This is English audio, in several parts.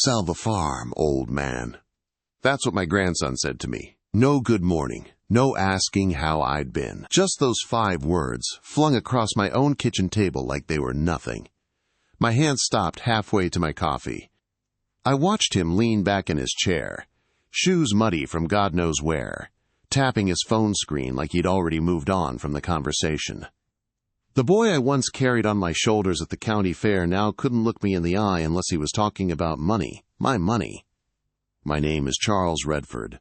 Sell the farm, old man. That's what my grandson said to me. No good morning, no asking how I'd been. Just those 5 words flung across my own kitchen table like they were nothing. My hand stopped halfway to my coffee. I watched him lean back in his chair, shoes muddy from God knows where, tapping his phone screen like he'd already moved on from the conversation. The boy I once carried on my shoulders at the county fair now couldn't look me in the eye unless he was talking about money, my money. My name is Charles Redford.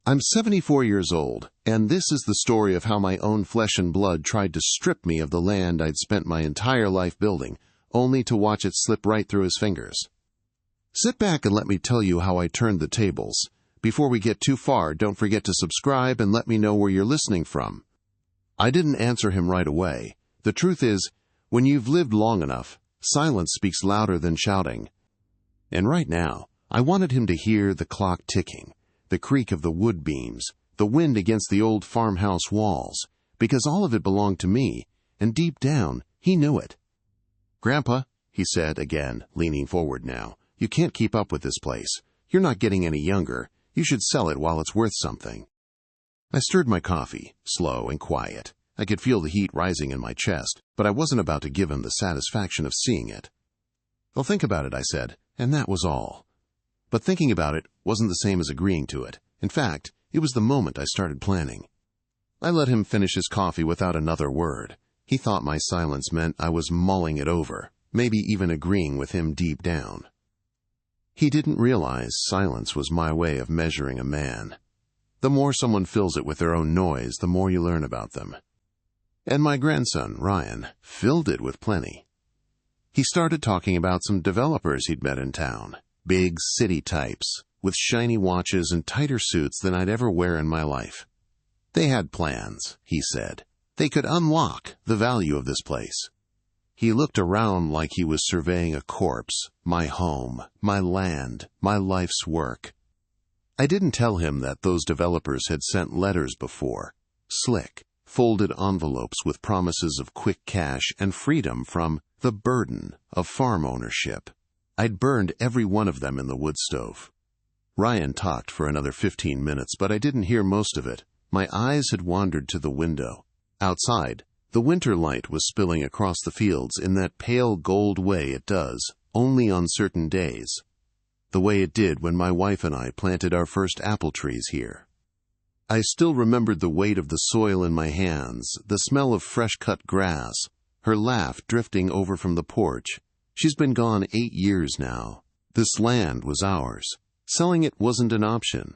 I'm 74 years old, and this is the story of how my own flesh and blood tried to strip me of the land I'd spent my entire life building, only to watch it slip right through his fingers. Sit back and let me tell you how I turned the tables. Before we get too far, don't forget to subscribe and let me know where you're listening from. I didn't answer him right away. The truth is, when you've lived long enough, silence speaks louder than shouting. And right now, I wanted him to hear the clock ticking, the creak of the wood beams, the wind against the old farmhouse walls, because all of it belonged to me, and deep down, he knew it. "Grandpa," he said again, leaning forward now, "you can't keep up with this place. You're not getting any younger. You should sell it while it's worth something." I stirred my coffee, slow and quiet. I could feel the heat rising in my chest, but I wasn't about to give him the satisfaction of seeing it. "I'll think about it," I said, and that was all. But thinking about it wasn't the same as agreeing to it. In fact, it was the moment I started planning. I let him finish his coffee without another word. He thought my silence meant I was mulling it over, maybe even agreeing with him deep down. He didn't realize silence was my way of measuring a man. The more someone fills it with their own noise, the more you learn about them. And my grandson, Ryan, filled it with plenty. He started talking about some developers he'd met in town, big city types, with shiny watches and tighter suits than I'd ever wear in my life. They had plans, he said. They could unlock the value of this place. He looked around like he was surveying a corpse, my home, my land, my life's work. I didn't tell him that those developers had sent letters before, slick, folded envelopes with promises of quick cash and freedom from the burden of farm ownership. I'd burned every one of them in the wood stove. Ryan talked for another 15 minutes, but I didn't hear most of it. My eyes had wandered to the window. Outside, the winter light was spilling across the fields in that pale gold way it does, only on certain days. The way it did when my wife and I planted our first apple trees here. I still remembered the weight of the soil in my hands, the smell of fresh-cut grass, her laugh drifting over from the porch. She's been gone 8 years now. This land was ours. Selling it wasn't an option.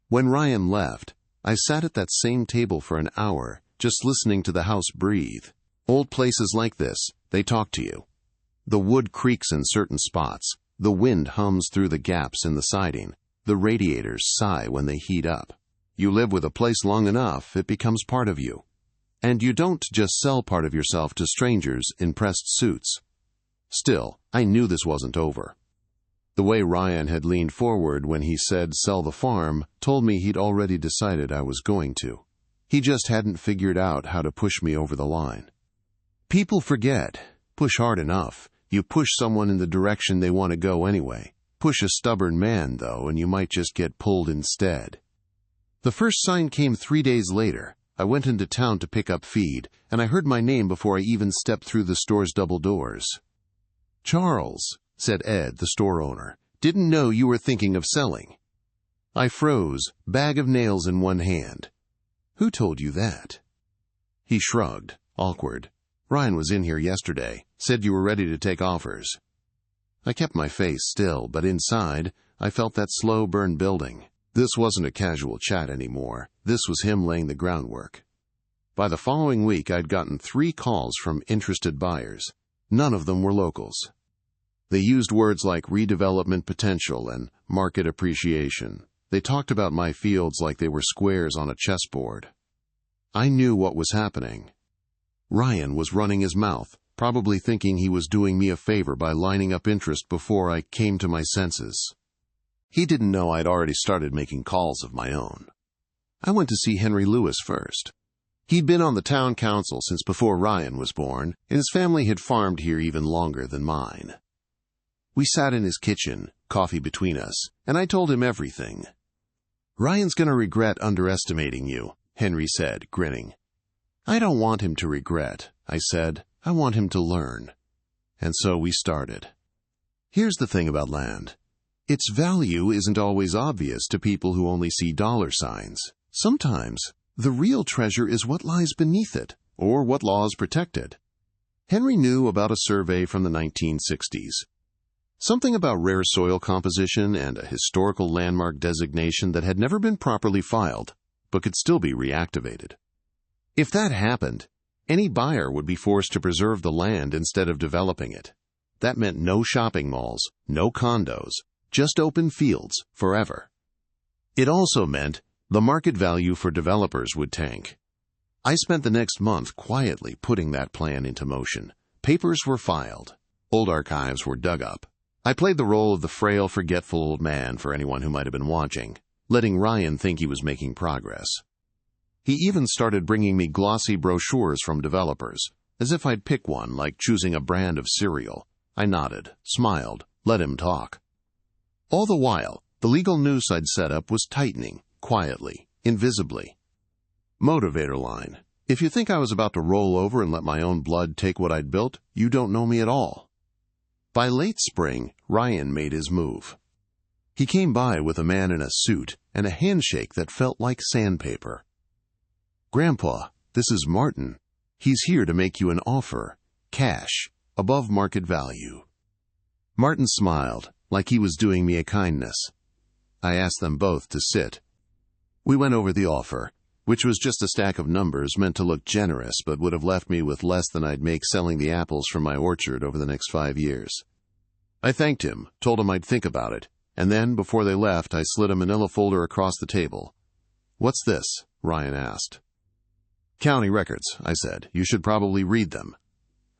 When Ryan left, I sat at that same table for an hour, just listening to the house breathe. Old places like this, they talk to you. The wood creaks in certain spots. The wind hums through the gaps in the siding. The radiators sigh when they heat up. You live with a place long enough, it becomes part of you. And you don't just sell part of yourself to strangers in pressed suits. Still, I knew this wasn't over. The way Ryan had leaned forward when he said sell the farm told me he'd already decided I was going to. He just hadn't figured out how to push me over the line. People forget. Push hard enough, you push someone in the direction they want to go anyway. Push a stubborn man, though, and you might just get pulled instead. The first sign came 3 days later. I went into town to pick up feed, and I heard my name before I even stepped through the store's double doors. "Charles," said Ed, the store owner, "didn't know you were thinking of selling." I froze, bag of nails in one hand. "Who told you that?" He shrugged, awkward. "Ryan was in here yesterday, said you were ready to take offers." I kept my face still, but inside, I felt that slow burn building. This wasn't a casual chat anymore. This was him laying the groundwork. By the following week, I'd gotten 3 calls from interested buyers. None of them were locals. They used words like redevelopment potential and market appreciation. They talked about my fields like they were squares on a chessboard. I knew what was happening. Ryan was running his mouth, probably thinking he was doing me a favor by lining up interest before I came to my senses. He didn't know I'd already started making calls of my own. I went to see Henry Lewis first. He'd been on the town council since before Ryan was born, and his family had farmed here even longer than mine. We sat in his kitchen, coffee between us, and I told him everything. "Ryan's gonna regret underestimating you," Henry said, grinning. "I don't want him to regret," I said. "I want him to learn." And so we started. Here's the thing about land. Its value isn't always obvious to people who only see dollar signs. Sometimes, the real treasure is what lies beneath it, or what laws protect it. Henry knew about a survey from the 1960s. Something about rare soil composition and a historical landmark designation that had never been properly filed, but could still be reactivated. If that happened, any buyer would be forced to preserve the land instead of developing it. That meant no shopping malls, no condos, just open fields forever. It also meant the market value for developers would tank. I spent the next month quietly putting that plan into motion. Papers were filed. Old archives were dug up. I played the role of the frail, forgetful old man for anyone who might have been watching, letting Ryan think he was making progress. He even started bringing me glossy brochures from developers, as if I'd pick one like choosing a brand of cereal. I nodded, smiled, let him talk. All the while, the legal noose I'd set up was tightening, quietly, invisibly. Motivator line: if you think I was about to roll over and let my own blood take what I'd built, you don't know me at all. By late spring, Ryan made his move. He came by with a man in a suit and a handshake that felt like sandpaper. "Grandpa, this is Martin. He's here to make you an offer. Cash, above market value." Martin smiled, like he was doing me a kindness. I asked them both to sit. We went over the offer, which was just a stack of numbers meant to look generous but would have left me with less than I'd make selling the apples from my orchard over the next 5 years. I thanked him, told him I'd think about it, and then, before they left, I slid a manila folder across the table. "What's this?" Ryan asked. "County records," I said. "You should probably read them."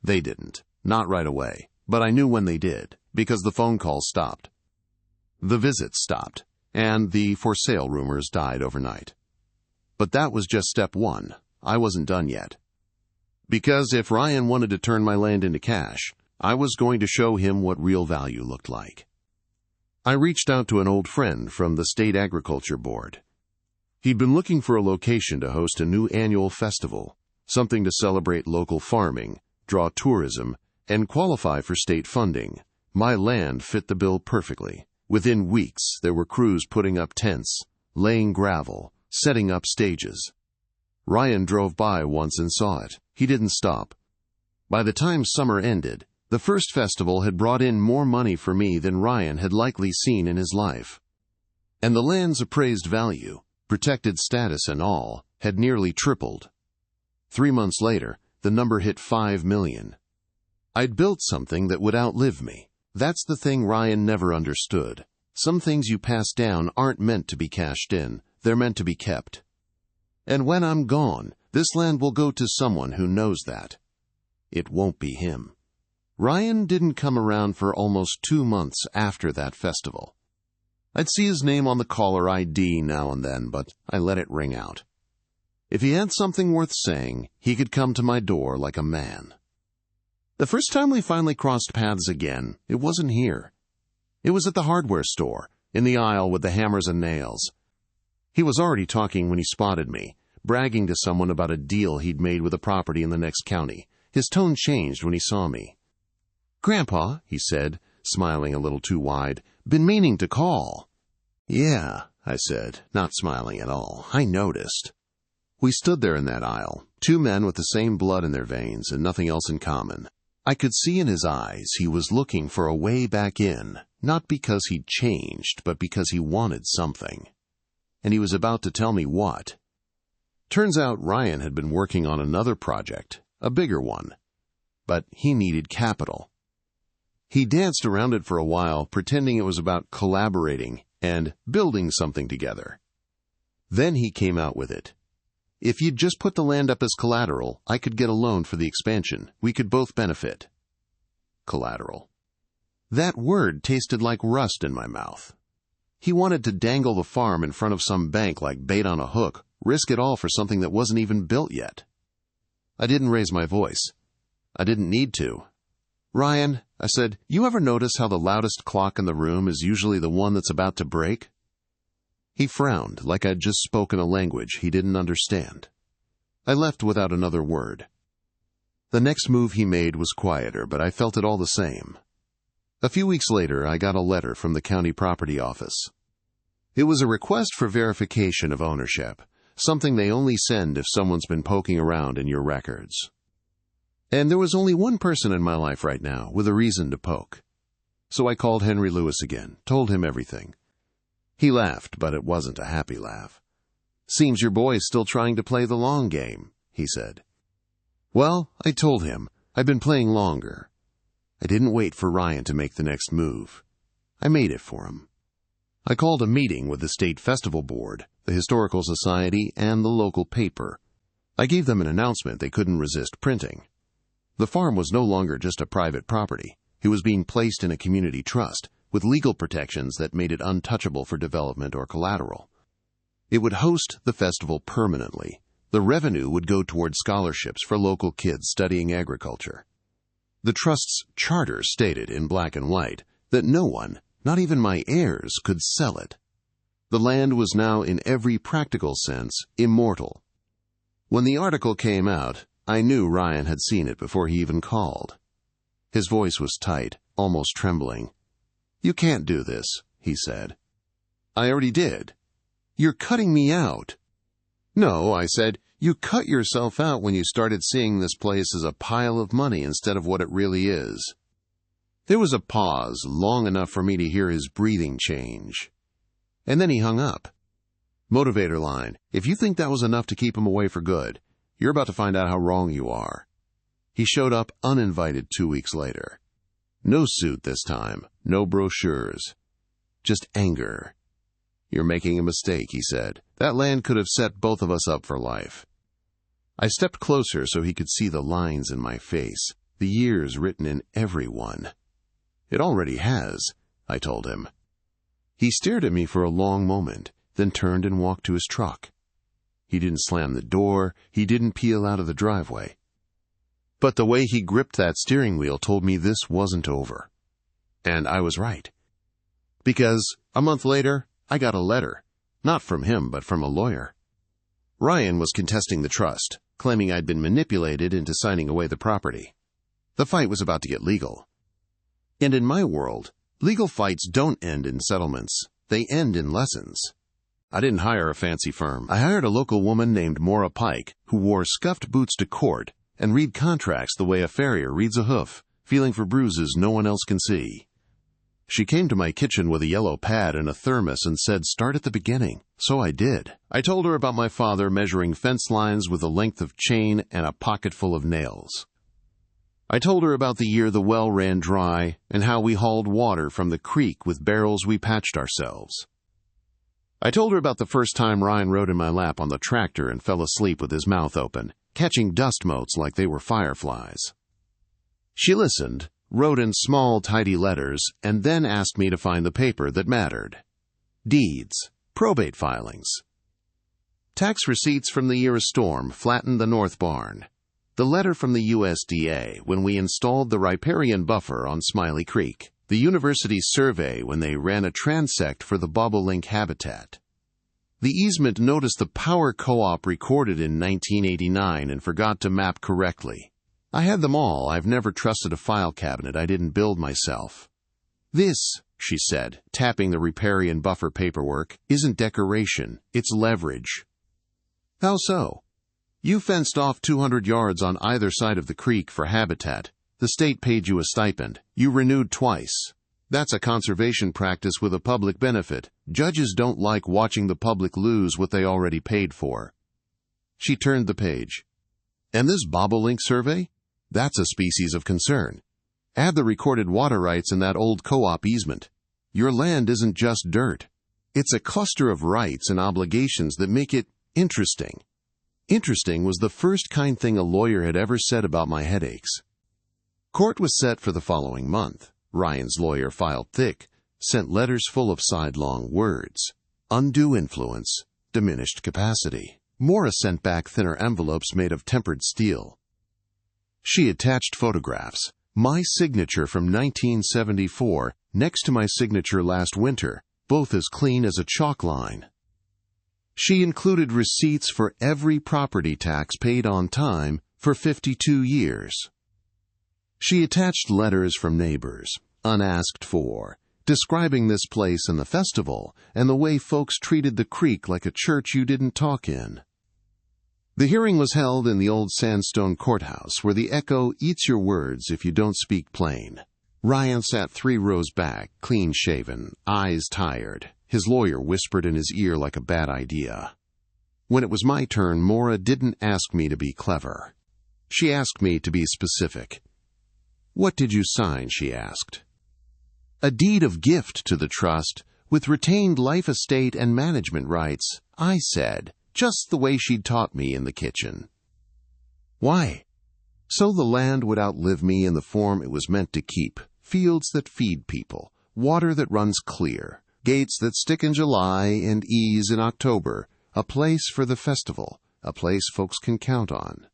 They didn't. Not right away. But I knew when they did, because the phone calls stopped. The visits stopped, and the for sale rumors died overnight. But that was just step one. I wasn't done yet. Because if Ryan wanted to turn my land into cash, I was going to show him what real value looked like. I reached out to an old friend from the State Agriculture Board. He'd been looking for a location to host a new annual festival, something to celebrate local farming, draw tourism, and qualify for state funding. My land fit the bill perfectly. Within weeks, there were crews putting up tents, laying gravel, setting up stages. Ryan drove by once and saw it. He didn't stop. By the time summer ended, the first festival had brought in more money for me than Ryan had likely seen in his life. And the land's appraised value, protected status and all, had nearly tripled. 3 months later, the number hit 5 million. I'd built something that would outlive me. That's the thing Ryan never understood. Some things you pass down aren't meant to be cashed in. They're meant to be kept. And when I'm gone, this land will go to someone who knows that. It won't be him. Ryan didn't come around for almost 2 months after that festival. I'd see his name on the caller ID now and then, but I let it ring out. If he had something worth saying, he could come to my door like a man. The first time we finally crossed paths again, it wasn't here. It was at the hardware store, in the aisle with the hammers and nails. He was already talking when he spotted me, bragging to someone about a deal he'd made with a property in the next county. His tone changed when he saw me. "Grandpa," he said, smiling a little too wide, "been meaning to call." "Yeah," I said, not smiling at all. "I noticed." We stood there in that aisle, 2 men with the same blood in their veins and nothing else in common. I could see in his eyes he was looking for a way back in, not because he'd changed, but because he wanted something. And he was about to tell me what. Turns out Ryan had been working on another project, a bigger one. But he needed capital. He danced around it for a while, pretending it was about collaborating and building something together. Then he came out with it. "If you'd just put the land up as collateral, I could get a loan for the expansion. We could both benefit." Collateral. That word tasted like rust in my mouth. He wanted to dangle the farm in front of some bank like bait on a hook, risk it all for something that wasn't even built yet. I didn't raise my voice. I didn't need to. "Ryan," I said, "You ever notice how the loudest clock in the room is usually the one that's about to break?" He frowned, like I'd just spoken a language he didn't understand. I left without another word. The next move he made was quieter, but I felt it all the same. A few weeks later, I got a letter from the county property office. It was a request for verification of ownership, something they only send if someone's been poking around in your records. And there was only one person in my life right now with a reason to poke. So I called Henry Lewis again, told him everything. He laughed, but it wasn't a happy laugh. "Seems your boy's still trying to play the long game," he said. Well, I told him, I'd been playing longer. I didn't wait for Ryan to make the next move. I made it for him. I called a meeting with the State Festival Board, the Historical Society, and the local paper. I gave them an announcement they couldn't resist printing. The farm was no longer just a private property. It was being placed in a community trust, with legal protections that made it untouchable for development or collateral. It would host the festival permanently. The revenue would go toward scholarships for local kids studying agriculture. The trust's charter stated in black and white that no one, not even my heirs, could sell it. The land was now, in every practical sense, immortal. When the article came out, I knew Ryan had seen it before he even called. His voice was tight, almost trembling. "You can't do this," he said. "I already did." "You're cutting me out." "No," I said, "you cut yourself out when you started seeing this place as a pile of money instead of what it really is." There was a pause, long enough for me to hear his breathing change. And then he hung up. Motivator line: "If you think that was enough to keep him away for good, you're about to find out how wrong you are." He showed up uninvited 2 weeks later. No suit this time, no brochures. Just anger. "You're making a mistake," he said. "That land could have set both of us up for life." I stepped closer so he could see the lines in my face, the years written in every one. "It already has," I told him. He stared at me for a long moment, then turned and walked to his truck. He didn't slam the door, he didn't peel out of the driveway. But the way he gripped that steering wheel told me this wasn't over. And I was right. Because a month later, I got a letter. Not from him, but from a lawyer. Ryan was contesting the trust, claiming I'd been manipulated into signing away the property. The fight was about to get legal. And in my world, legal fights don't end in settlements. They end in lessons. I didn't hire a fancy firm. I hired a local woman named Maura Pike, who wore scuffed boots to court and read contracts the way a farrier reads a hoof, feeling for bruises no one else can see. She came to my kitchen with a yellow pad and a thermos and said, "Start at the beginning." So I did. I told her about my father measuring fence lines with a length of chain and a pocket full of nails. I told her about the year the well ran dry and how we hauled water from the creek with barrels we patched ourselves. I told her about the first time Ryan rode in my lap on the tractor and fell asleep with his mouth open, catching dust motes like they were fireflies. She listened, wrote in small, tidy letters, and then asked me to find the paper that mattered. Deeds, probate filings. Tax receipts from the year a storm flattened the north barn. The letter from the USDA when we installed the riparian buffer on Smiley Creek. The university's survey when they ran a transect for the bobolink habitat. The easement noticed the power co-op recorded in 1989 and forgot to map correctly. I had them all. I've never trusted a file cabinet I didn't build myself. "This," she said, tapping the riparian buffer paperwork, "isn't decoration, it's leverage." "How so?" "You fenced off 200 yards on either side of the creek for habitat. The state paid you a stipend. You renewed twice. That's a conservation practice with a public benefit. Judges don't like watching the public lose what they already paid for." She turned the page. "And this bobolink survey? That's a species of concern. Add the recorded water rights in that old co-op easement. Your land isn't just dirt. It's a cluster of rights and obligations that make it interesting." Interesting was the first kind thing a lawyer had ever said about my headaches. Court was set for the following month. Ryan's lawyer filed thick, sent letters full of sidelong words. Undue influence, diminished capacity. Maura sent back thinner envelopes made of tempered steel. She attached photographs, My signature from 1974 next to my signature last winter, both as clean as a chalk line. She included receipts for every property tax paid on time for 52 years. She attached letters from neighbors, unasked for, describing this place and the festival and the way folks treated the creek like a church you didn't talk in. The hearing was held in the old sandstone courthouse where the echo eats your words if you don't speak plain. Ryan sat 3 rows back, clean-shaven, eyes tired. His lawyer whispered in his ear like a bad idea. When it was my turn, Maura didn't ask me to be clever. She asked me to be specific. "What did you sign?" she asked. "A deed of gift to the trust, with retained life estate and management rights," I said, just the way she'd taught me in the kitchen. "Why?" "So the land would outlive me in the form it was meant to keep. Fields that feed people, water that runs clear, gates that stick in July and ease in October, a place for the festival, a place folks can count on."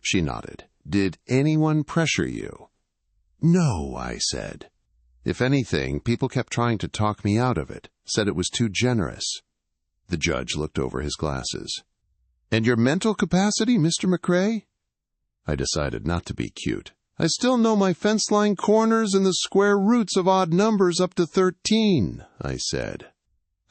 She nodded. "Did anyone pressure you?" "No," I said. "If anything, people kept trying to talk me out of it, said it was too generous." The judge looked over his glasses. "And your mental capacity, Mr. McRae?" I decided not to be cute. "I still know my fence-line corners and the square roots of odd numbers up to 13, I said.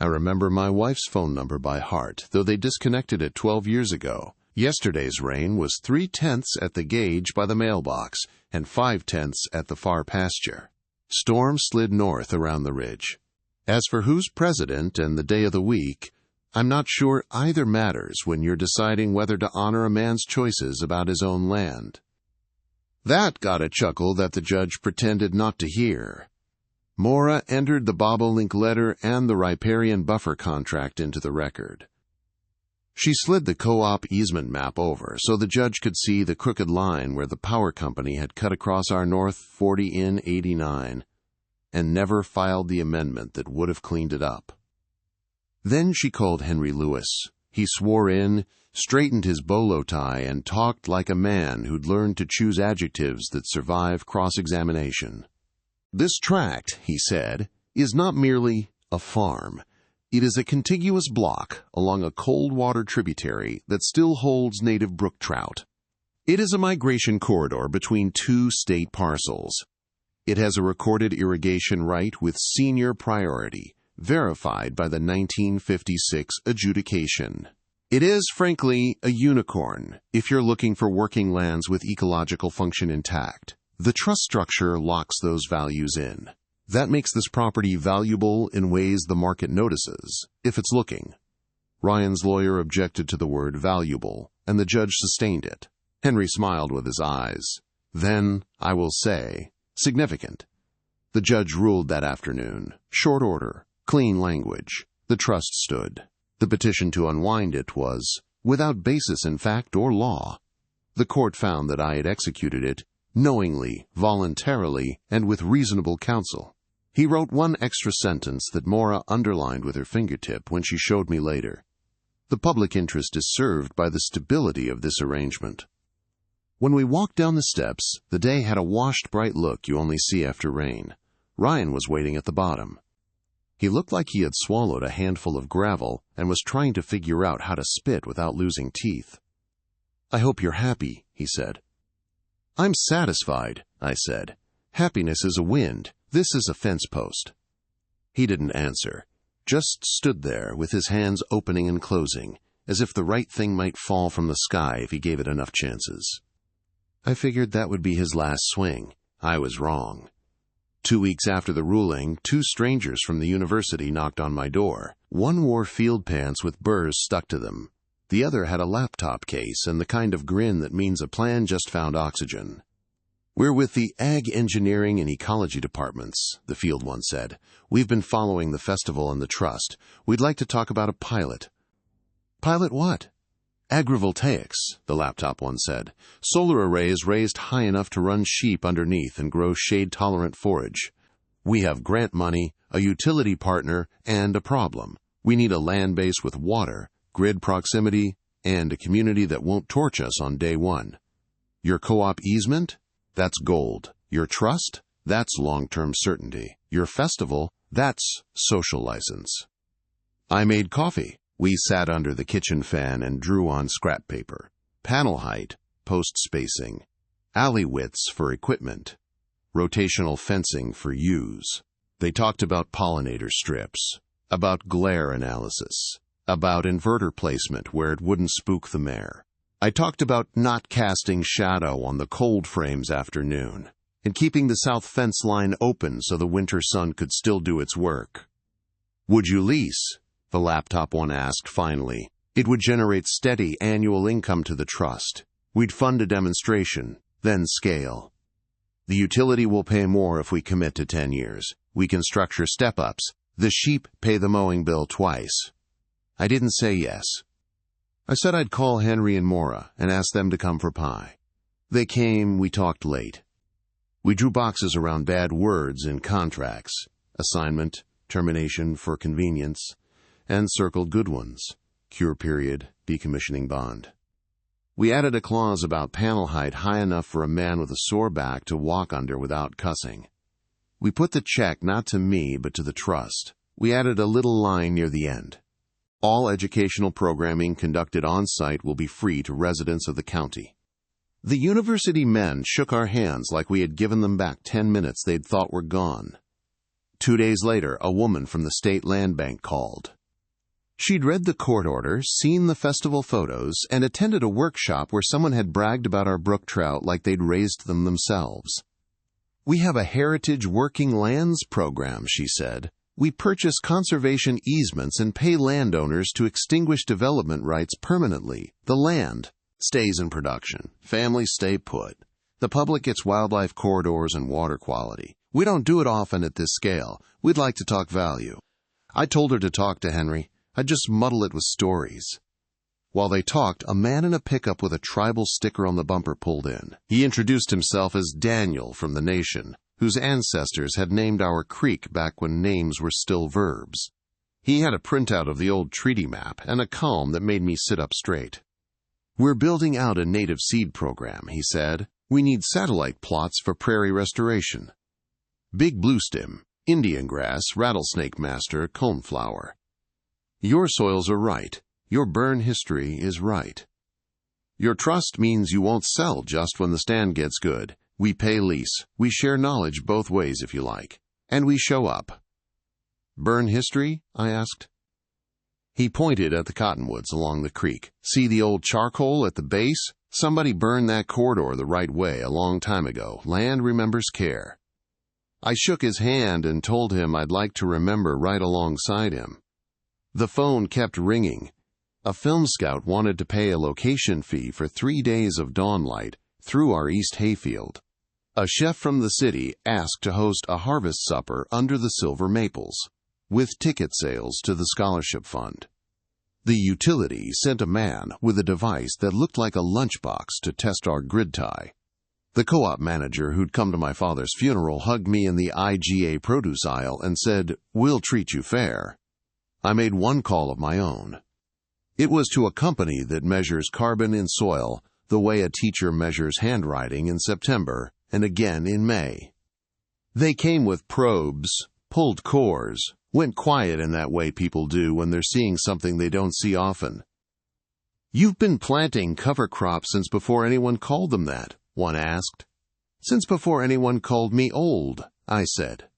"I remember my wife's phone number by heart, though they disconnected it 12 years ago. Yesterday's rain was 3/10 at the gauge by the mailbox and 5/10 at the far pasture. Storm slid north around the ridge. As for who's president and the day of the week, I'm not sure either matters when you're deciding whether to honor a man's choices about his own land." That got a chuckle that the judge pretended not to hear. Maura entered the bobolink letter and the riparian buffer contract into the record. She slid the co-op easement map over so the judge could see the crooked line where the power company had cut across our North 40 in 89 and never filed the amendment that would have cleaned it up. Then she called Henry Lewis. He swore in, straightened his bolo tie, and talked like a man who'd learned to choose adjectives that survive cross-examination. "This tract," he said, "is not merely a farm. It is a contiguous block along a cold water tributary that still holds native brook trout. It is a migration corridor between 2 state parcels. It has a recorded irrigation right with senior priority, verified by the 1956 adjudication. It is, frankly, a unicorn if you're looking for working lands with ecological function intact. The trust structure locks those values in. That makes this property valuable in ways the market notices, if it's looking." Ryan's lawyer objected to the word valuable, and the judge sustained it. Henry smiled with his eyes. "Then, I will say, significant." The judge ruled that afternoon. Short order, clean language. The trust stood. The petition to unwind it was without basis in fact or law. The court found that I had executed it knowingly, voluntarily, and with reasonable counsel. He wrote one extra sentence that Maura underlined with her fingertip when she showed me later. The public interest is served by the stability of this arrangement. When we walked down the steps, the day had a washed, bright look you only see after rain. Ryan was waiting at the bottom. He looked like he had swallowed a handful of gravel and was trying to figure out how to spit without losing teeth. "I hope you're happy," he said. "I'm satisfied," I said. "Happiness is a wind. This is a fence post." He didn't answer, just stood there with his hands opening and closing, as if the right thing might fall from the sky if he gave it enough chances. I figured that would be his last swing. I was wrong. 2 weeks after the ruling, 2 strangers from the university knocked on my door. One wore field pants with burrs stuck to them. The other had a laptop case and the kind of grin that means a plan just found oxygen. "We're with the Ag Engineering and Ecology departments," the field one said. "We've been following the festival and the trust. We'd like to talk about a pilot." "Pilot what?" "Agrivoltaics," the laptop one said. "Solar arrays raised high enough to run sheep underneath and grow shade-tolerant forage. We have grant money, a utility partner, and a problem. We need a land base with water, grid proximity, and a community that won't torch us on day one. Your co-op easement? That's gold. Your trust? That's long-term certainty. Your festival? That's social license. I made coffee. We sat under the kitchen fan and drew on scrap paper. Panel height, post spacing, alley widths for equipment, rotational fencing for use. They talked about pollinator strips, about glare analysis, about inverter placement where it wouldn't spook the mare. I talked about not casting shadow on the cold frames after noon, and keeping the south fence line open so the winter sun could still do its work. Would you lease? The laptop one asked finally. It would generate steady annual income to the trust. We'd fund a demonstration, then scale. The utility will pay more if we commit to 10 years. We can structure step-ups. The sheep pay the mowing bill twice. I didn't say yes. I said I'd call Henry and Maura and ask them to come for pie. They came, we talked late. We drew boxes around bad words in contracts, assignment, termination for convenience, and circled good ones, cure period, decommissioning bond. We added a clause about panel height high enough for a man with a sore back to walk under without cussing. We put the check not to me but to the trust. We added a little line near the end. All educational programming conducted on-site will be free to residents of the county. The university men shook our hands like we had given them back 10 minutes they'd thought were gone. 2 days later, a woman from the state land bank called. She'd read the court order, seen the festival photos, and attended a workshop where someone had bragged about our brook trout like they'd raised them themselves. We have a heritage working lands program, she said. We purchase conservation easements and pay landowners to extinguish development rights permanently. The land stays in production. Families stay put. The public gets wildlife corridors and water quality. We don't do it often at this scale. We'd like to talk value. I told her to talk to Henry. I'd just muddle it with stories. While they talked, a man in a pickup with a tribal sticker on the bumper pulled in. He introduced himself as Daniel from the nation, whose ancestors had named our creek back when names were still verbs. He had a printout of the old treaty map and a calm that made me sit up straight. We're building out a native seed program, he said. We need satellite plots for prairie restoration. Big bluestem, Indian grass, rattlesnake master, coneflower. Your soils are right. Your burn history is right. Your trust means you won't sell just when the stand gets good. We pay lease. We share knowledge both ways if you like. And we show up. Burn history? I asked. He pointed at the cottonwoods along the creek. See the old charcoal at the base? Somebody burned that corridor the right way a long time ago. Land remembers care. I shook his hand and told him I'd like to remember right alongside him. The phone kept ringing. A film scout wanted to pay a location fee for 3 days of dawnlight through our east hayfield. A chef from the city asked to host a harvest supper under the silver maples, with ticket sales to the scholarship fund. The utility sent a man with a device that looked like a lunchbox to test our grid tie. The co-op manager who'd come to my father's funeral hugged me in the IGA produce aisle and said, "We'll treat you fair." I made one call of my own. It was to a company that measures carbon in soil the way a teacher measures handwriting in September and again in May. They came with probes, pulled cores, went quiet in that way people do when they're seeing something they don't see often. "You've been planting cover crops since before anyone called them that," one asked. "Since before anyone called me old," I said.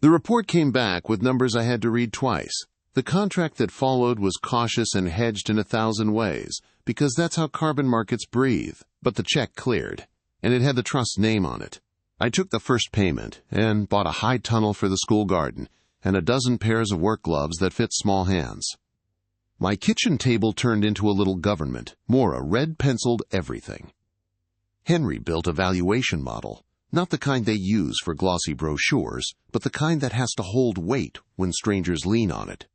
The report came back with numbers I had to read twice. The contract that followed was cautious and hedged in 1,000 ways, because that's how carbon markets breathe. But the check cleared, and it had the trust's name on it. I took the first payment and bought a high tunnel for the school garden and a dozen pairs of work gloves that fit small hands. My kitchen table turned into a little government. Maura red-penciled everything. Henry built a valuation model, not the kind they use for glossy brochures, but the kind that has to hold weight when strangers lean on it.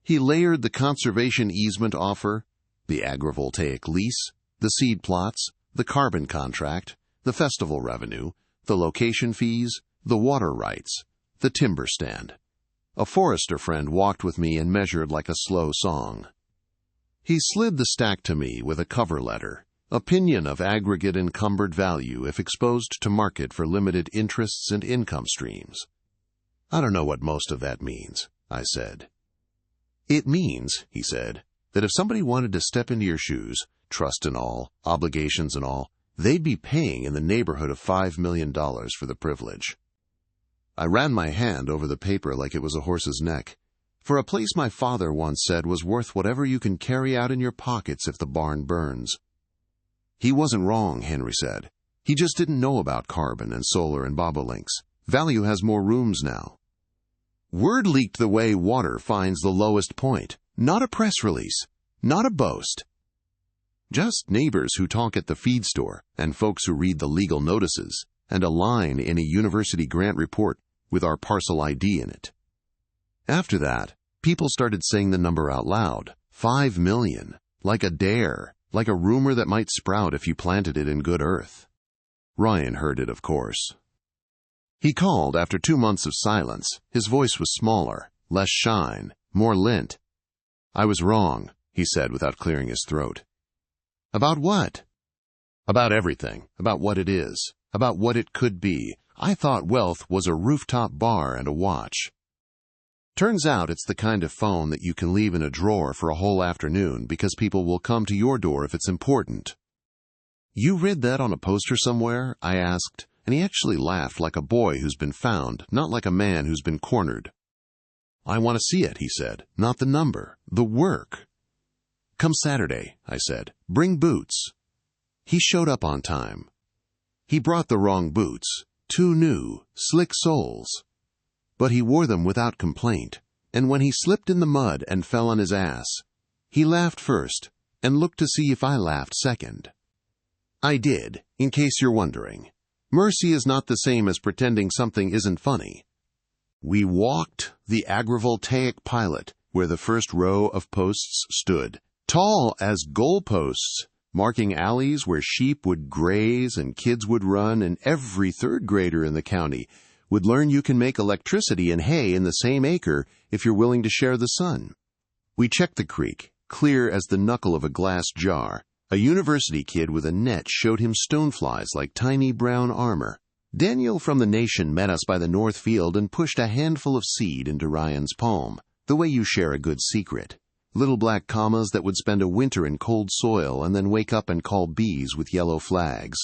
He layered the conservation easement offer, the agrivoltaic lease, the seed plots, the carbon contract, the festival revenue, the location fees, the water rights, the timber stand. A forester friend walked with me and measured like a slow song. He slid the stack to me with a cover letter, Opinion of aggregate encumbered value if exposed to market for limited interests and income streams. I don't know what most of that means, I said. It means, he said, that if somebody wanted to step into your shoes, trust and all, obligations and all, they'd be paying in the neighborhood of $5 million for the privilege. I ran my hand over the paper like it was a horse's neck. For a place my father once said was worth whatever you can carry out in your pockets if the barn burns. He wasn't wrong, Henry said. He just didn't know about carbon and solar and bobolinks. Value has more rooms now. Word leaked the way water finds the lowest point. Not a press release. Not a boast. Just neighbors who talk at the feed store and folks who read the legal notices and a line in a university grant report with our parcel ID in it. After that, people started saying the number out loud. 5 million. Like a dare. Like a rumor that might sprout if you planted it in good earth. Ryan heard it, of course. He called after 2 months of silence. His voice was smaller, less shine, more lint. I was wrong, he said without clearing his throat. About what? About everything. About what it is. About what it could be. I thought wealth was a rooftop bar and a watch. Turns out it's the kind of phone that you can leave in a drawer for a whole afternoon because people will come to your door if it's important. You read that on a poster somewhere? I asked, and he actually laughed like a boy who's been found, not like a man who's been cornered. I want to see it, he said. Not the number, the work. Come Saturday, I said. Bring boots. He showed up on time. He brought the wrong boots, 2 new, slick soles. But he wore them without complaint, and when he slipped in the mud and fell on his ass, he laughed first and looked to see if I laughed second. I did, in case you're wondering. Mercy is not the same as pretending something isn't funny. We walked the agrivoltaic pilot where the first row of posts stood, tall as goalposts, marking alleys where sheep would graze and kids would run, and every third grader in the county would learn you can make electricity and hay in the same acre if you're willing to share the sun. We checked the creek, clear as the knuckle of a glass jar. A university kid with a net showed him stoneflies like tiny brown armor. Daniel from the Nation met us by the north field and pushed a handful of seed into Ryan's palm, the way you share a good secret. Little black commas that would spend a winter in cold soil and then wake up and call bees with yellow flags.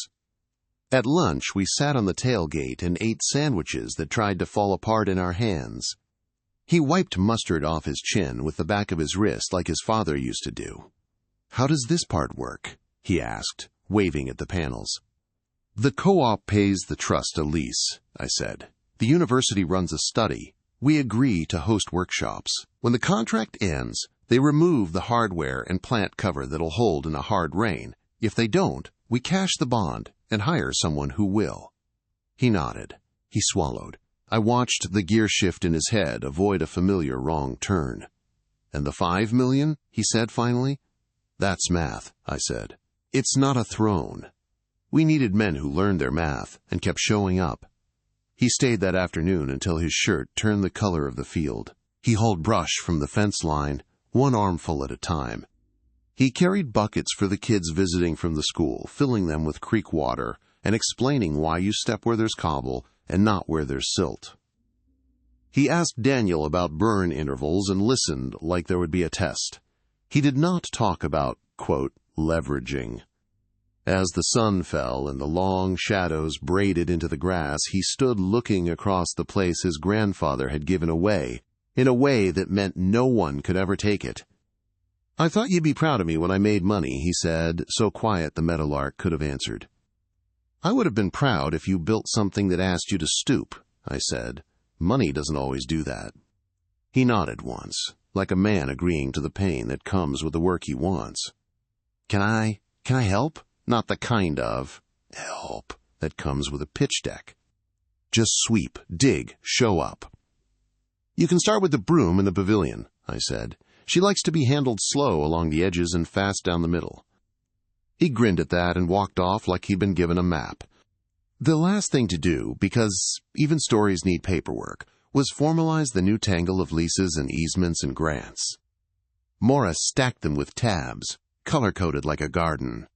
At lunch, we sat on the tailgate and ate sandwiches that tried to fall apart in our hands. He wiped mustard off his chin with the back of his wrist like his father used to do. How does this part work? He asked, waving at the panels. The co-op pays the trust a lease, I said. The university runs a study. We agree to host workshops. When the contract ends, they remove the hardware and plant cover that'll hold in a hard rain. If they don't, we cash the bond and hire someone who will. He nodded. He swallowed. I watched the gear shift in his head avoid a familiar wrong turn. And the 5 million, he said finally. That's math, I said. It's not a throne. We needed men who learned their math and kept showing up. He stayed that afternoon until his shirt turned the color of the field. He hauled brush from the fence line, 1 armful at a time. He carried buckets for the kids visiting from the school, filling them with creek water and explaining why you step where there's cobble and not where there's silt. He asked Daniel about burn intervals and listened like there would be a test. He did not talk about, quote, leveraging. As the sun fell and the long shadows braided into the grass, he stood looking across the place his grandfather had given away, in a way that meant no one could ever take it. I thought you'd be proud of me when I made money, he said, so quiet the meadowlark could have answered. I would have been proud if you built something that asked you to stoop, I said. Money doesn't always do that. He nodded once, like a man agreeing to the pain that comes with the work he wants. Can I help? Not the kind of help that comes with a pitch deck. Just sweep, dig, show up. You can start with the broom in the pavilion, I said. She likes to be handled slow along the edges and fast down the middle. He grinned at that and walked off like he'd been given a map. The last thing to do, because even stories need paperwork, was formalize the new tangle of leases and easements and grants. Morris stacked them with tabs, color-coded like a garden.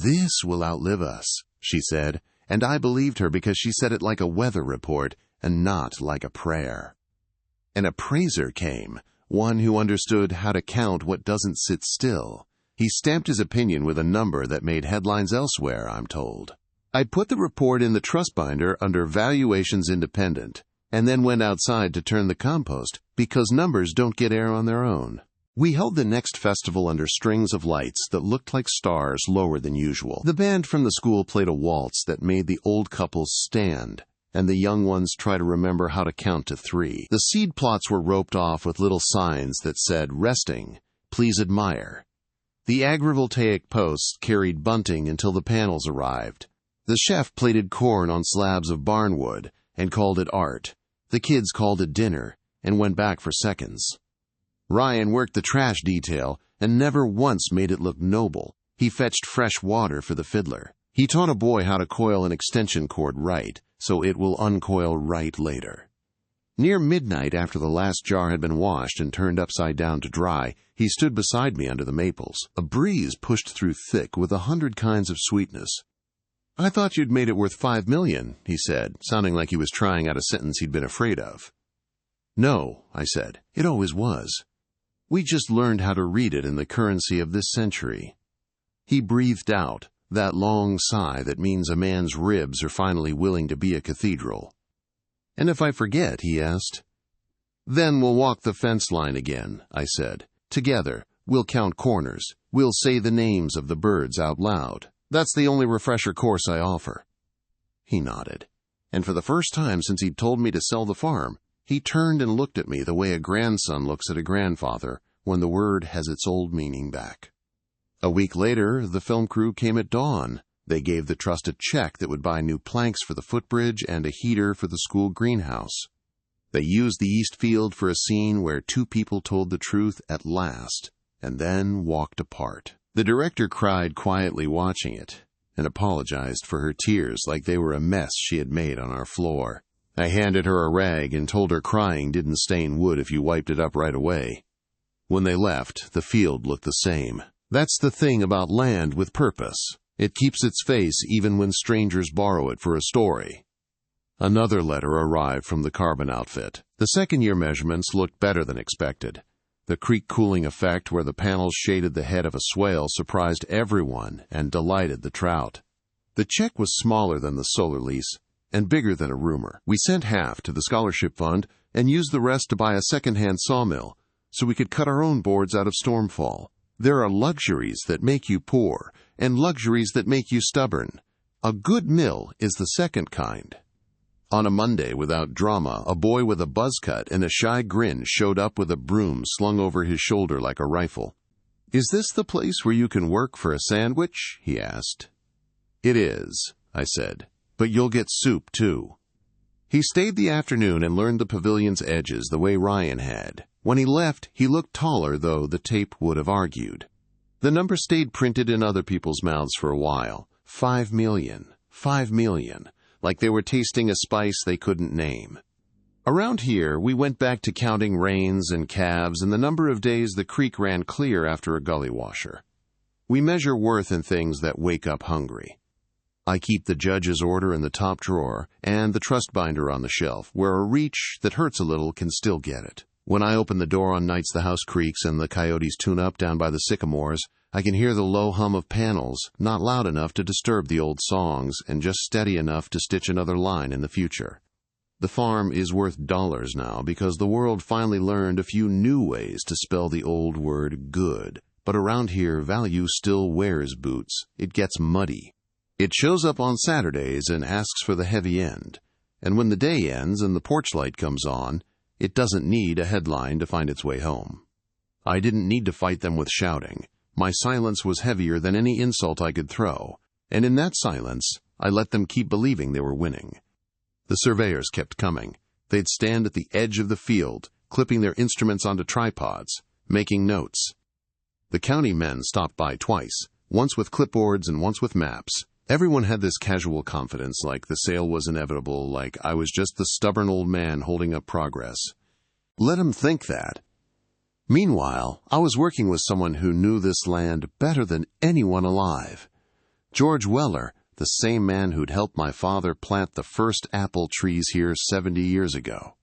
"This will outlive us," she said, and I believed her because she said it like a weather report and not like a prayer. An appraiser came, one who understood how to count what doesn't sit still. He stamped his opinion with a number that made headlines elsewhere, I'm told. I put the report in the trust binder under Valuations Independent, and then went outside to turn the compost because numbers don't get air on their own. We held the next festival under strings of lights that looked like stars lower than usual. The band from the school played a waltz that made the old couples stand, and the young ones try to remember how to count to 3. The seed plots were roped off with little signs that said, "Resting, please admire." The agrivoltaic posts carried bunting until the panels arrived. The chef plated corn on slabs of barnwood and called it art. The kids called it dinner and went back for seconds. Ryan worked the trash detail and never once made it look noble. He fetched fresh water for the fiddler. He taught a boy how to coil an extension cord right, so it will uncoil right later. Near midnight, after the last jar had been washed and turned upside down to dry, he stood beside me under the maples. A breeze pushed through thick with 100 kinds of sweetness. "I thought you'd made it worth $5 million, he said, sounding like he was trying out a sentence he'd been afraid of. "No," I said, "it always was. We just learned how to read it in the currency of this century." He breathed out, that long sigh that means a man's ribs are finally willing to be a cathedral. "And if I forget?" he asked. "Then we'll walk the fence line again," I said. "Together, we'll count corners. We'll say the names of the birds out loud. That's the only refresher course I offer." He nodded, and for the first time since he'd told me to sell the farm, he turned and looked at me the way a grandson looks at a grandfather when the word has its old meaning back. A week later, the film crew came at dawn. They gave the trust a check that would buy new planks for the footbridge and a heater for the school greenhouse. They used the east field for a scene where 2 people told the truth at last, and then walked apart. The director cried quietly watching it, and apologized for her tears like they were a mess she had made on our floor. I handed her a rag and told her crying didn't stain wood if you wiped it up right away. When they left, the field looked the same. That's the thing about land with purpose. It keeps its face even when strangers borrow it for a story. Another letter arrived from the carbon outfit. The second-year measurements looked better than expected. The creek cooling effect where the panels shaded the head of a swale surprised everyone and delighted the trout. The check was smaller than the solar lease and bigger than a rumor. We sent half to the scholarship fund and used the rest to buy a second-hand sawmill so we could cut our own boards out of stormfall. There are luxuries that make you poor and luxuries that make you stubborn. A good mill is the second kind. On a Monday, without drama, a boy with a buzz cut and a shy grin showed up with a broom slung over his shoulder like a rifle. "Is this the place where you can work for a sandwich?" he asked. "It is," I said, "but you'll get soup, too." He stayed the afternoon and learned the pavilion's edges the way Ryan had. When he left, he looked taller, though the tape would have argued. The number stayed printed in other people's mouths for a while. 5 million. 5 million. Like they were tasting a spice they couldn't name. Around here, we went back to counting rains and calves and the number of days the creek ran clear after a gully washer. We measure worth in things that wake up hungry. I keep the judge's order in the top drawer and the trust binder on the shelf, where a reach that hurts a little can still get it. When I open the door on nights the house creaks and the coyotes tune up down by the sycamores, I can hear the low hum of panels, not loud enough to disturb the old songs and just steady enough to stitch another line in the future. The farm is worth dollars now because the world finally learned a few new ways to spell the old word good. But around here, value still wears boots. It gets muddy. It shows up on Saturdays and asks for the heavy end. And when the day ends and the porch light comes on, it doesn't need a headline to find its way home. I didn't need to fight them with shouting. My silence was heavier than any insult I could throw, and in that silence, I let them keep believing they were winning. The surveyors kept coming. They'd stand at the edge of the field, clipping their instruments onto tripods, making notes. The county men stopped by twice, once with clipboards and once with maps. Everyone had this casual confidence, like the sale was inevitable, like I was just the stubborn old man holding up progress. Let 'em think that. Meanwhile, I was working with someone who knew this land better than anyone alive. George Weller, the same man who'd helped my father plant the first apple trees here 70 years ago.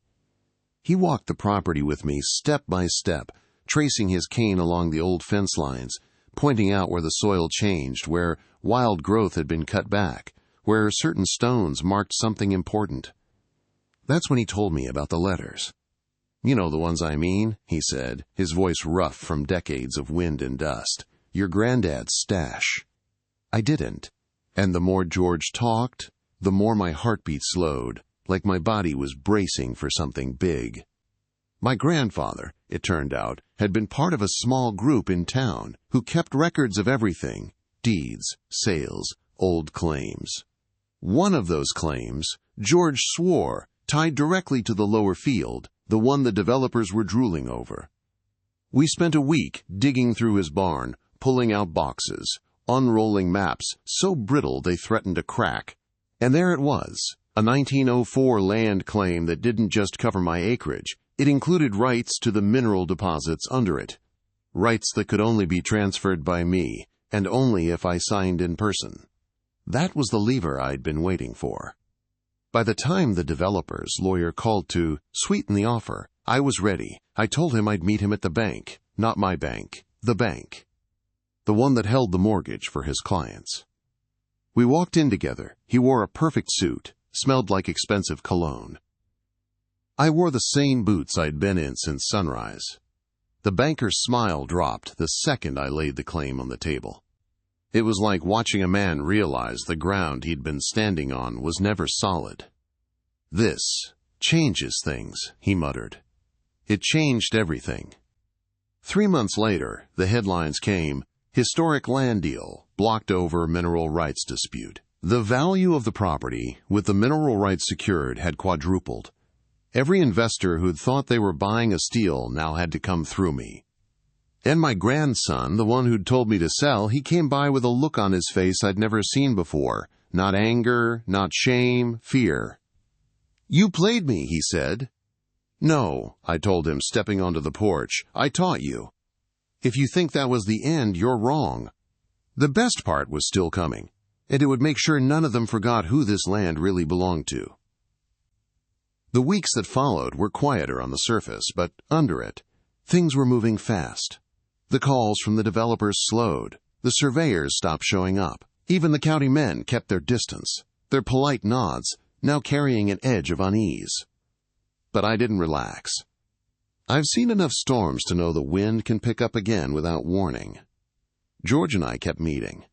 He walked the property with me step by step, tracing his cane along the old fence lines, pointing out where the soil changed, where wild growth had been cut back, where certain stones marked something important. That's when he told me about the letters. "You know the ones I mean," he said, his voice rough from decades of wind and dust. "Your granddad's stash." I didn't. And the more George talked, the more my heartbeat slowed, like my body was bracing for something big. My grandfather, it turned out, had been part of a small group in town who kept records of everything: deeds, sales, old claims. One of those claims, George swore, tied directly to the lower field, the one the developers were drooling over. We spent a week digging through his barn, pulling out boxes, unrolling maps so brittle they threatened to crack. And there it was, a 1904 land claim that didn't just cover my acreage. It included rights to the mineral deposits under it. Rights that could only be transferred by me, and only if I signed in person. That was the lever I'd been waiting for. By the time the developer's lawyer called to sweeten the offer, I was ready. I told him I'd meet him at the bank. Not my bank, the bank. The one that held the mortgage for his clients. We walked in together. He wore a perfect suit, smelled like expensive cologne. I wore the same boots I'd been in since sunrise. The banker's smile dropped the second I laid the claim on the table. It was like watching a man realize the ground he'd been standing on was never solid. "This changes things," he muttered. It changed everything. 3 months later, the headlines came, "Historic land deal, blocked over mineral rights dispute." The value of the property, with the mineral rights secured, had quadrupled. Every investor who'd thought they were buying a steal now had to come through me. And my grandson, the one who'd told me to sell, he came by with a look on his face I'd never seen before. Not anger, not shame, fear. "You played me," he said. "No," I told him, stepping onto the porch. "I taught you. If you think that was the end, you're wrong." The best part was still coming, and it would make sure none of them forgot who this land really belonged to. The weeks that followed were quieter on the surface, but under it, things were moving fast. The calls from the developers slowed. The surveyors stopped showing up. Even the county men kept their distance, their polite nods now carrying an edge of unease. But I didn't relax. I've seen enough storms to know the wind can pick up again without warning. George and I kept meeting.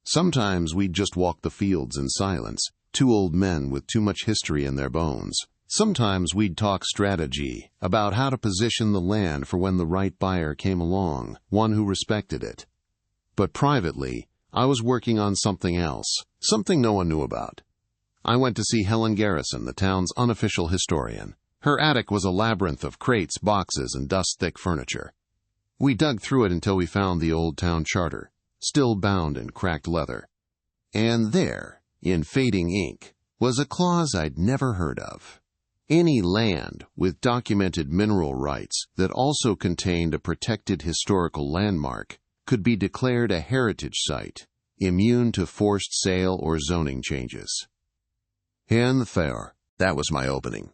Sometimes we'd just walk the fields in silence, two old men with too much history in their bones. Sometimes we'd talk strategy, about how to position the land for when the right buyer came along, one who respected it. But privately, I was working on something else, something no one knew about. I went to see Helen Garrison, the town's unofficial historian. Her attic was a labyrinth of crates, boxes, and dust-thick furniture. We dug through it until we found the old town charter, still bound in cracked leather. And there, in fading ink, was a clause I'd never heard of. Any land with documented mineral rights that also contained a protected historical landmark could be declared a heritage site, immune to forced sale or zoning changes. And there, that was my opening.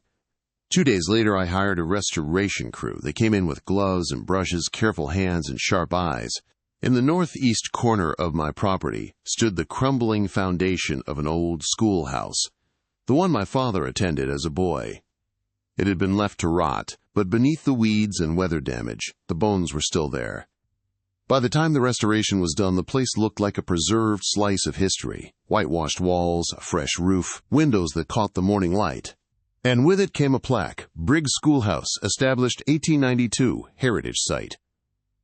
2 days later, I hired a restoration crew. They came in with gloves and brushes, careful hands, and sharp eyes. In the northeast corner of my property stood the crumbling foundation of an old schoolhouse, the one my father attended as a boy. It had been left to rot, but beneath the weeds and weather damage, the bones were still there. By the time the restoration was done, the place looked like a preserved slice of history. Whitewashed walls, a fresh roof, windows that caught the morning light. And with it came a plaque, Briggs Schoolhouse, established 1892, heritage site.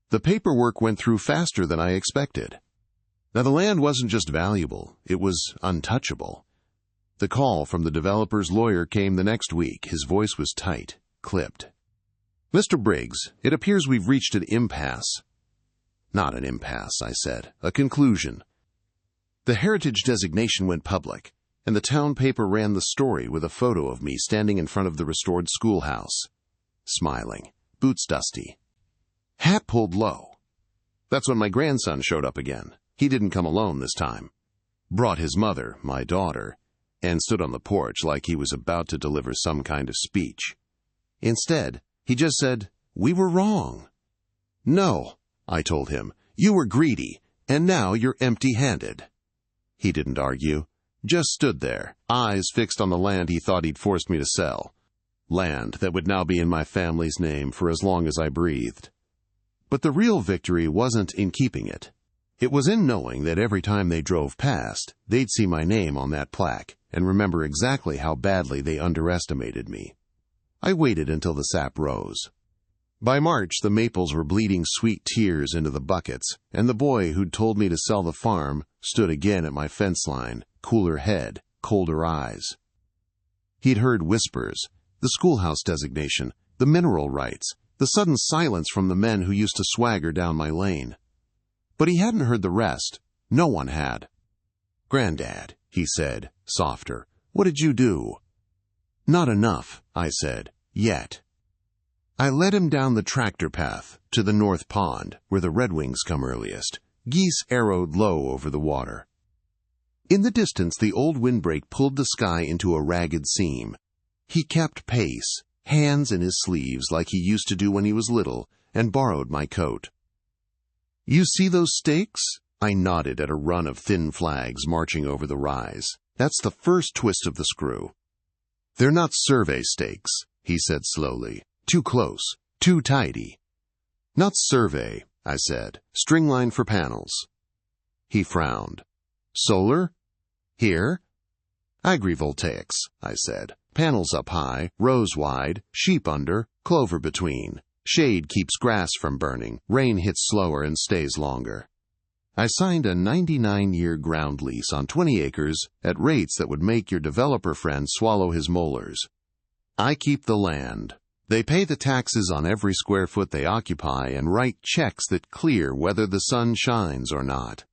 The paperwork went through faster than I expected. Now, the land wasn't just valuable, it was untouchable. The call from the developer's lawyer came the next week. His voice was tight, clipped. "Mr. Briggs, it appears we've reached an impasse." "Not an impasse," I said. "A conclusion." The heritage designation went public, and the town paper ran the story with a photo of me standing in front of the restored schoolhouse, smiling, boots dusty. Hat pulled low. That's when my grandson showed up again. He didn't come alone this time. brought his mother, my daughter, and stood on the porch like he was about to deliver some kind of speech. Instead, he just said, "We were wrong." "No," I told him, "you were greedy, and now you're empty-handed." He didn't argue, just stood there, eyes fixed on the land he thought he'd forced me to sell. Land that would now be in my family's name for as long as I breathed. But the real victory wasn't in keeping it. It was in knowing that every time they drove past, they'd see my name on that plaque and remember exactly how badly they underestimated me. I waited until the sap rose. By March, the maples were bleeding sweet tears into the buckets, and the boy who'd told me to sell the farm stood again at my fence line, cooler head, colder eyes. He'd heard whispers, the schoolhouse designation, the mineral rights, the sudden silence from the men who used to swagger down my lane. But he hadn't heard the rest. No one had. "Granddad," he said, softer, "what did you do?" "Not enough," I said, "yet." I led him down the tractor path to the north pond, where the redwings come earliest. Geese arrowed low over the water. In the distance, the old windbreak pulled the sky into a ragged seam. He kept pace, hands in his sleeves like he used to do when he was little, and borrowed my coat. "You see those stakes?" I nodded at a run of thin flags marching over the rise. "That's the first twist of the screw." "They're not survey stakes," he said slowly. "Too close, too tidy." "Not survey," I said. "Stringline for panels." He frowned. "Solar? Here?" "Agrivoltaics," I said. "Panels up high, rows wide, sheep under, clover between. Shade keeps grass from burning, rain hits slower and stays longer." I signed a 99-year ground lease on 20 acres at rates that would make your developer friend swallow his molars. I keep the land. They pay the taxes on every square foot they occupy and write checks that clear whether the sun shines or not.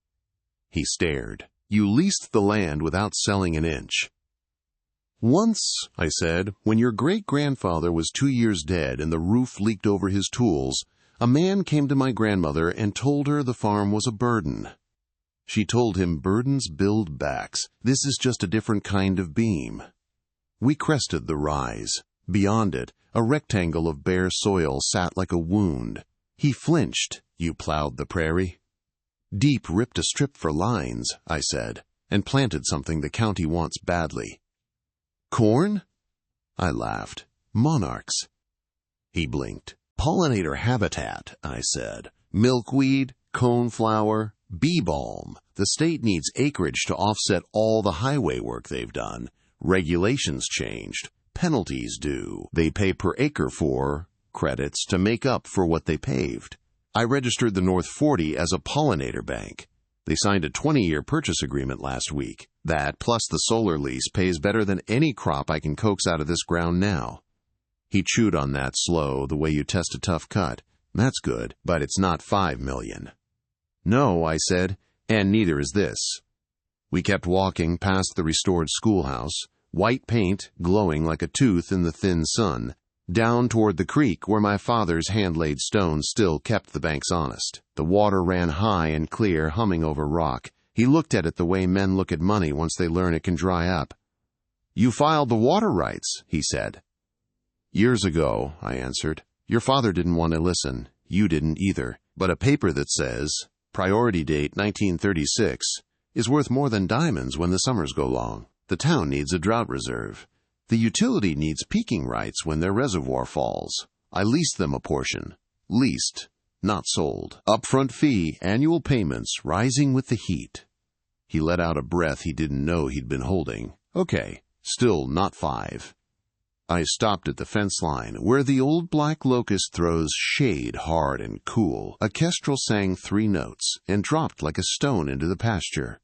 He stared. "You leased the land without selling an inch." "Once," I said, "when your great-grandfather was 2 years dead and the roof leaked over his tools, a man came to my grandmother and told her the farm was a burden. She told him burdens build backs. This is just a different kind of beam." We crested the rise. Beyond it, a rectangle of bare soil sat like a wound. He flinched. "You plowed the prairie?" "Deep ripped a strip for lines," I said, "and planted something the county wants badly." "Corn?" I laughed. "Monarchs." He blinked. "Pollinator habitat," I said. "Milkweed, coneflower, bee balm. The state needs acreage to offset all the highway work they've done. Regulations changed. Penalties due. They pay per acre for credits to make up for what they paved. I registered the North 40 as a pollinator bank. They signed a 20-year purchase agreement last week. That, plus the solar lease, pays better than any crop I can coax out of this ground now." He chewed on that slow, the way you test a tough cut. "That's good, but it's not $5 million. "No," I said, "and neither is this." We kept walking past the restored schoolhouse, white paint glowing like a tooth in the thin sun, down toward the creek where my father's hand-laid stone still kept the banks honest. The water ran high and clear, humming over rock. He looked at it the way men look at money once they learn it can dry up. "You filed the water rights," he said. "Years ago," I answered. "Your father didn't want to listen. You didn't either. But a paper that says, priority date 1936, is worth more than diamonds when the summers go long. The town needs a drought reserve. The utility needs peaking rights when their reservoir falls. I leased them a portion. Leased, not sold. Upfront fee, annual payments, rising with the heat." He let out a breath he didn't know he'd been holding. "Okay, still not 5. I stopped at the fence line, where the old black locust throws shade hard and cool. A kestrel sang 3 notes and dropped like a stone into the pasture.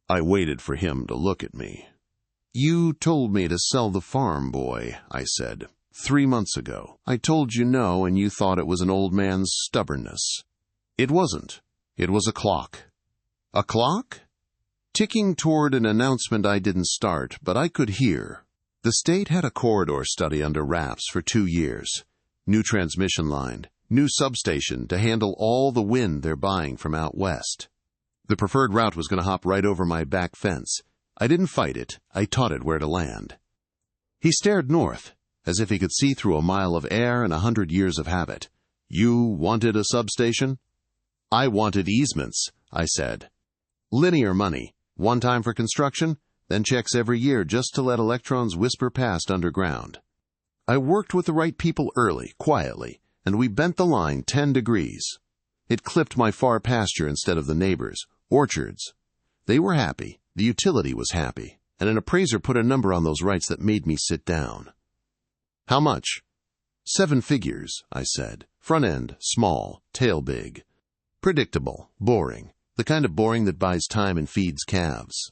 I waited for him to look at me. "You told me to sell the farm, boy," I said. 3 months ago. I told you no, and you thought it was an old man's stubbornness." "It wasn't. It was a clock." "A clock?" "Ticking toward an announcement I didn't start, but I could hear. The state had a corridor study under wraps for 2 years. New transmission line, new substation to handle all the wind they're buying from out west. The preferred route was going to hop right over my back fence. I didn't fight it. I taught it where to land. He stared north, as if he could see through a mile of air and 100 years of habit. You wanted a substation? I wanted easements, I said. Linear money, one time for construction, then checks every year just to let electrons whisper past underground. I worked with the right people early, quietly, and we bent the line 10 degrees. It clipped my far pasture instead of the neighbors' orchards. They were happy, the utility was happy, and an appraiser put a number on those rights that made me sit down. How much? 7 figures, I said. Front end, small, tail big. Predictable, boring, the kind of boring that buys time and feeds calves.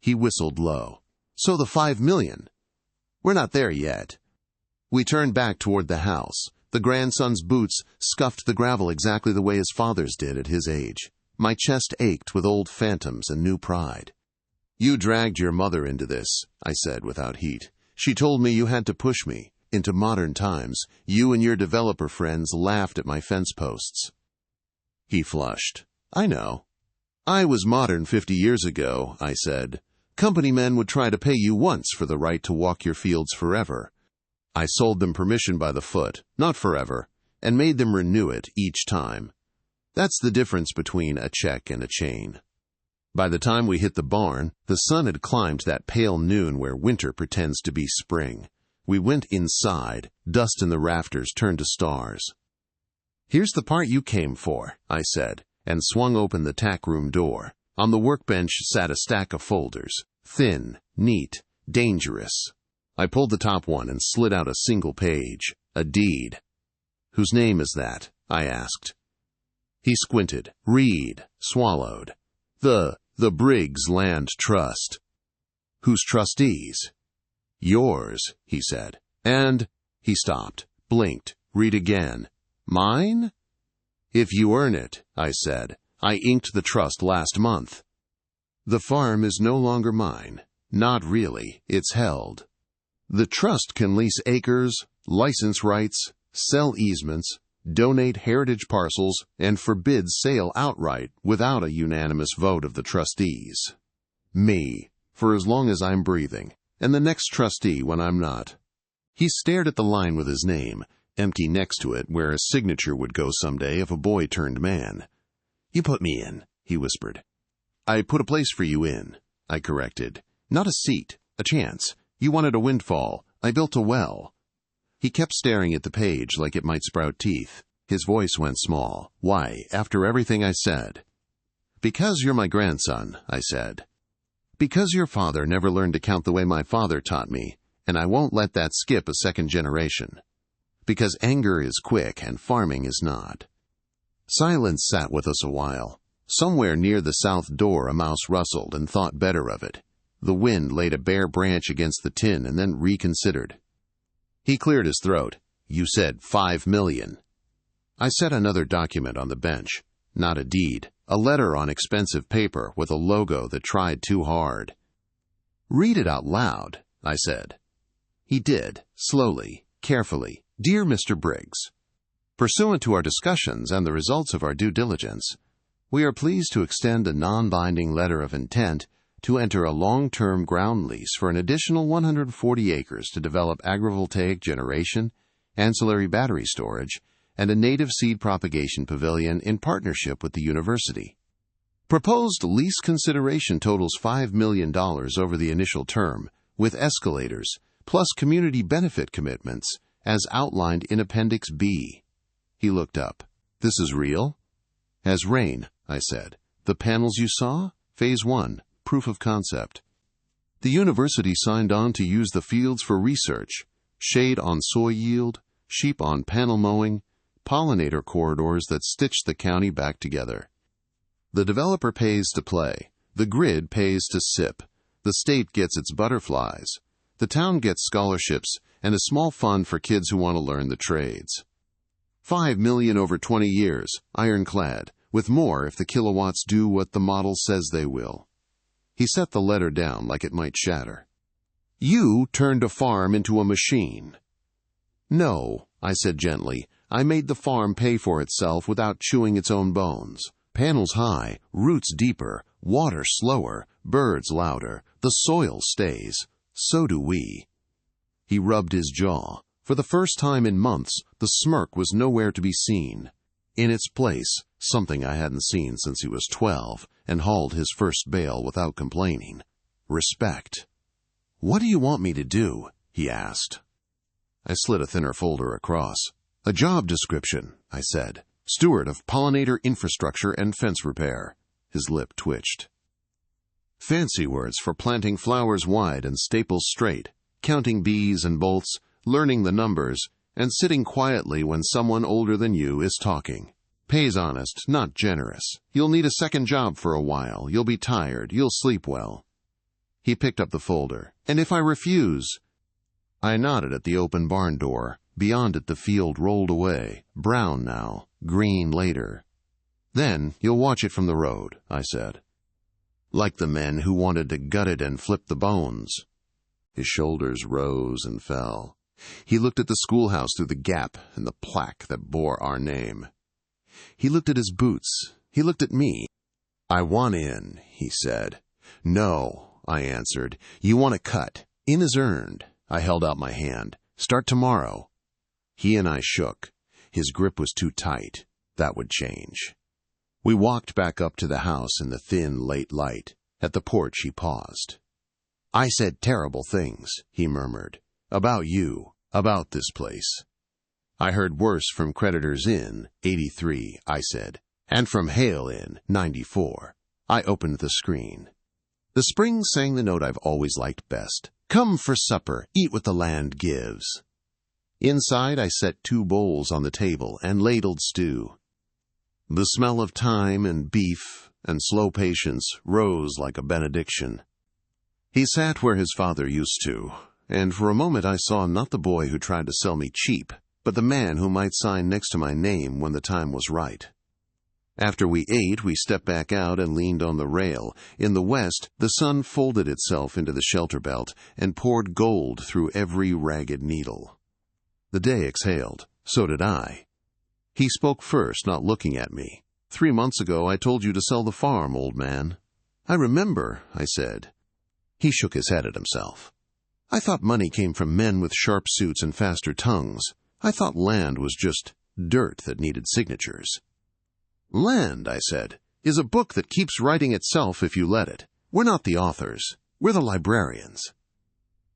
He whistled low. So the 5 million. We're not there yet. We turned back toward the house. The grandson's boots scuffed the gravel exactly the way his father's did at his age. My chest ached with old phantoms and new pride. You dragged your mother into this, I said without heat. She told me you had to push me. Into modern times, you and your developer friends laughed at my fence posts. He flushed. I know. I was modern 50 years ago, I said. Company men would try to pay you once for the right to walk your fields forever. I sold them permission by the foot, not forever, and made them renew it each time. That's the difference between a check and a chain. By the time we hit the barn, the sun had climbed that pale noon where winter pretends to be spring. We went inside. Dust in the rafters turned to stars. Here's the part you came for, I said, and swung open the tack room door. On the workbench sat a stack of folders. Thin, neat, dangerous. I pulled the top one and slid out a single page. A deed. Whose name is that? I asked. He squinted. Read. Swallowed. The Briggs Land Trust. Whose trustees? Yours, he said. And, he stopped, blinked, read again. Mine? If you earn it, I said. I inked the trust last month. The farm is no longer mine. Not really. It's held. The trust can lease acres, license rights, sell easements, donate heritage parcels, and forbids sale outright without a unanimous vote of the trustees. Me, for as long as I'm breathing, and the next trustee when I'm not. He stared at the line with his name, empty next to it where a signature would go someday if a boy turned man. You put me in, he whispered. I put a place for you in, I corrected. Not a seat, a chance. You wanted a windfall. I built a well. He kept staring at the page like it might sprout teeth. His voice went small. Why, after everything I said? Because you're my grandson, I said. Because your father never learned to count the way my father taught me, and I won't let that skip a second generation. Because anger is quick and farming is not. Silence sat with us a while. Somewhere near the south door a mouse rustled and thought better of it. The wind laid a bare branch against the tin and then reconsidered. He cleared his throat. You said 5 million. I set another document on the bench. Not a deed. A letter on expensive paper with a logo that tried too hard. Read it out loud, I said. He did, slowly, carefully. Dear Mr. Briggs, pursuant to our discussions and the results of our due diligence, we are pleased to extend a non-binding letter of intent to enter a long-term ground lease for an additional 140 acres to develop agrivoltaic generation, ancillary battery storage, and a native seed propagation pavilion in partnership with the university. Proposed lease consideration totals $5 million over the initial term, with escalators, plus community benefit commitments, as outlined in Appendix B. He looked up. This is real? As rain, I said. The panels you saw? Phase 1. Proof of concept. The university signed on to use the fields for research, shade on soy yield, sheep on panel mowing, pollinator corridors that stitch the county back together. The developer pays to play. The grid pays to sip. The state gets its butterflies. The town gets scholarships and a small fund for kids who want to learn the trades. 5 million over 20 years, ironclad, with more if the kilowatts do what the model says they will. He set the letter down like it might shatter. You turned a farm into a machine. No, I said gently. I made the farm pay for itself without chewing its own bones. Panels high, roots deeper, water slower, birds louder, the soil stays. So do we. He rubbed his jaw. For the first time in months, the smirk was nowhere to be seen. In its place, something I hadn't seen since he was 12 and hauled his first bale without complaining. Respect. "What do you want me to do?" he asked. I slid a thinner folder across. "A job description," I said. "Steward of pollinator infrastructure and fence repair." His lip twitched. Fancy words for planting flowers wide and staples straight, counting bees and bolts, learning the numbers, and sitting quietly when someone older than you is talking. Pays honest, not generous. You'll need a second job for a while. You'll be tired. You'll sleep well. He picked up the folder. "And if I refuse?" I nodded at the open barn door. Beyond it the field rolled away, brown now, green later. "Then you'll watch it from the road," I said. "Like the men who wanted to gut it and flip the bones." His shoulders rose and fell. He looked at the schoolhouse through the gap and the plaque that bore our name. He looked at his boots. He looked at me. "I want in," he said. "No," I answered. "You want a cut. In is earned." I held out my hand. "Start tomorrow." He and I shook. His grip was too tight. That would change. We walked back up to the house in the thin, late light. At the porch he paused. "I said terrible things," he murmured. "About you. About this place." "I heard worse from Creditors Inn, 83, I said. "And from Hale Inn, 94. I opened the screen. The spring sang the note I've always liked best. "Come for supper, eat what the land gives." Inside I set 2 bowls on the table and ladled stew. The smell of thyme and beef and slow patience rose like a benediction. He sat where his father used to, and for a moment I saw not the boy who tried to sell me cheap, but the man who might sign next to my name when the time was right. After we ate, we stepped back out and leaned on the rail. In the west, the sun folded itself into the shelter belt and poured gold through every ragged needle. The day exhaled. So did I. He spoke first, not looking at me. "3 months ago I told you to sell the farm, old man." "I remember," I said. He shook his head at himself. "I thought money came from men with sharp suits and faster tongues. I thought land was just dirt that needed signatures." "Land," I said, "is a book that keeps writing itself if you let it. We're not the authors. We're the librarians."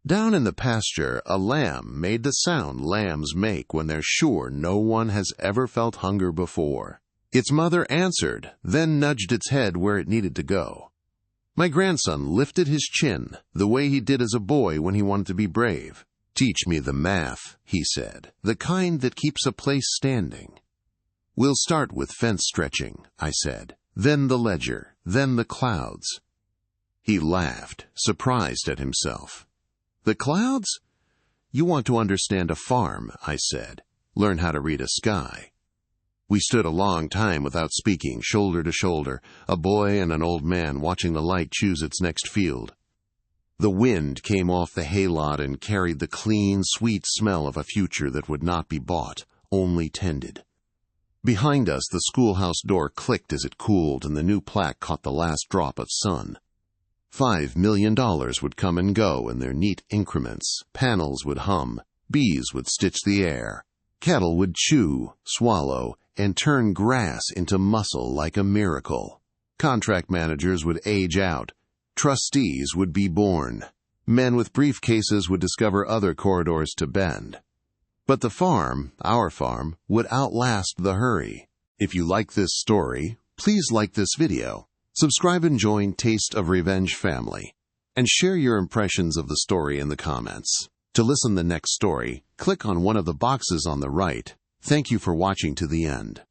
Down in the pasture, a lamb made the sound lambs make when they're sure no one has ever felt hunger before. Its mother answered, then nudged its head where it needed to go. My grandson lifted his chin, the way he did as a boy when he wanted to be brave. "Teach me the math," he said, "the kind that keeps a place standing." "We'll start with fence stretching," I said, "then the ledger, then the clouds." He laughed, surprised at himself. "The clouds? You want to understand a farm," I said. "Learn how to read a sky." We stood a long time without speaking, shoulder to shoulder, a boy and an old man watching the light choose its next field. The wind came off the haylot and carried the clean, sweet smell of a future that would not be bought, only tended. Behind us, the schoolhouse door clicked as it cooled, and the new plaque caught the last drop of sun. $5 million would come and go in their neat increments. Panels would hum. Bees would stitch the air. Cattle would chew, swallow, and turn grass into muscle like a miracle. Contract managers would age out. Trustees would be born. Men with briefcases would discover other corridors to bend. But the farm, our farm, would outlast the hurry. If you like this story, please like this video, subscribe and join Taste of Revenge family, and share your impressions of the story in the comments. To listen the next story, click on one of the boxes on the right. Thank you for watching to the end.